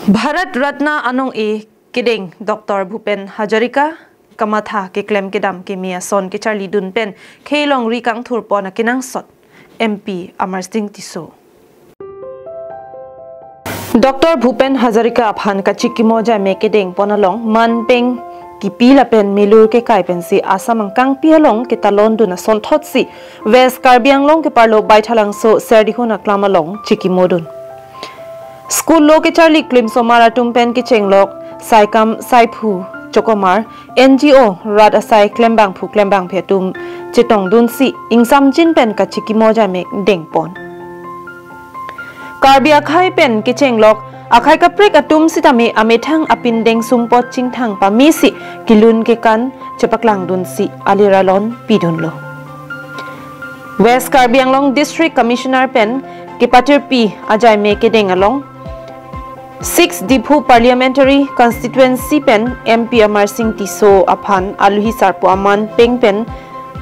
Bharat Ratna anong kiding Dr. Bhupen Hajarika kamatha ke klem kedam ke mia son ke Charlie Dunpen khelong ri kang thur pon kinang sot MP Amar Singh Tiso Dr. Bhupen Hajarika aphan ka chikimo ja me keding ponalong manpeng kipila pen milur ke kai pen si asamang kang pialong ke talon duna son thot si West Karbiang long ke parlo baithalang so Serdihun aklam along chikimodun School lo ke Charlie Klim Somara Tumpen ke Chenglok Saikam Saipu Chokomar NGO Rad Asai Klembang Phu Klembang Phetum Chitong Dunsi Ingsam Jin Pen ka Chikimoja me Dengpon Karbi Akhai Pen ke Chenglok Akhai ka Prek Atum Sitame Amethang Apin Deng Sumpot Chingthang Pamisi Kelun ke Kan Chepaklang Dunsi Aliralon Pidunlo West Karbiang Long District Commissioner Pen ke Patir P Ajay me ke Dengalong 6 Diphu Parliamentary Constituency Pen MP Amar Singh Tiso aphan aluhi sarpo aman pengpen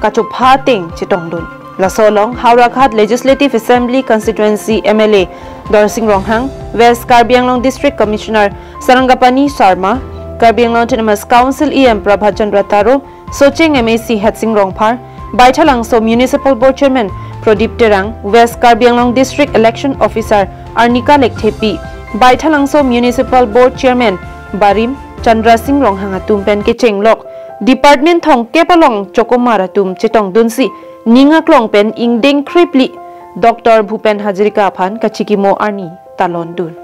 kachopha teng chitongdun lasolong Haurakhat Legislative Assembly Constituency MLA Dorsing Ronghang West Karbianglong District Commissioner Sarangapani Sharma Karbianglong Autonomous Council EM Prabhachandra Taro Socheng MAC Hatsing Rongphar Baithalangso Municipal Board Chairman Pradip Terang West Karbianglong District Election Officer Arnika Lekthepi Baithalangso Municipal Board Chairman Barim Chandra Singh Ronghang Tumpen ke Chenglok Department Thong Kepalong Chokomara Tum Chitong Dunsi Ningaklong Pen ingdeng-14 Dr. Bhupen Hajarika aphan kachikimo arni talon dun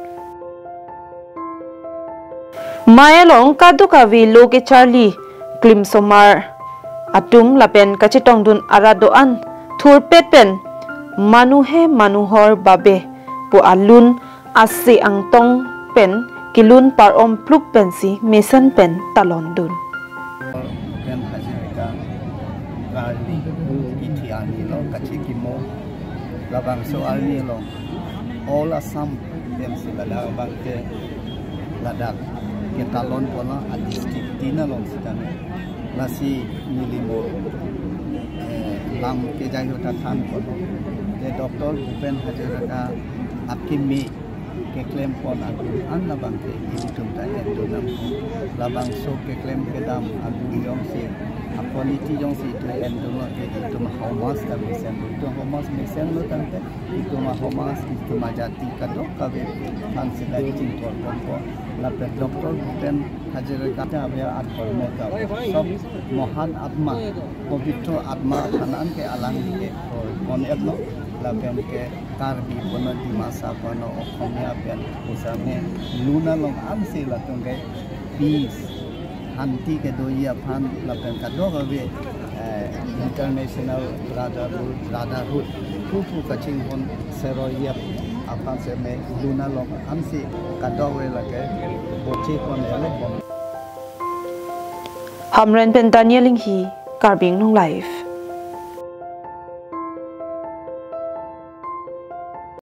Mayalong kadukavi loke Charlie Klim Somar Atum lapen kachitong dun aradoan thurpet pen Manuhe Manuhor Babe po alun Ase angtong pen kelun parom pluk pen si mesan pen talon dun. Bhupen Hajarika kali iti ani lo kachikimo labang so ani lo all Assam pen si ladak ke ladak ke talon pona a district tina long sidane lasi milimo lam ke jayota than kono je Dr. Bhupen Hajarika akimi ke klaim pon aku an labang ke itum ta endonam labang so ke klaim ke dam aku yong si quality yong si to endonam ke itum homas ka mesen to homas mesen lo tante itum homas itum jati kado kabe han sedari tin tor ko la pe Dr. Bhupen Hajarika ta abya at kormo ka sob mohan atma pavitro atma hanan ke alang ke kon etlo lapen ke Karbi pono di masa pono okomia pen usame luna long ansi latong ke peace anti ke doya pan lapen kado gabe international brotherhood pupu kaching pon seroya apan se me luna long ansi kado we lake boche pon ele pon Hamren pen Daniel hi Karbing nong live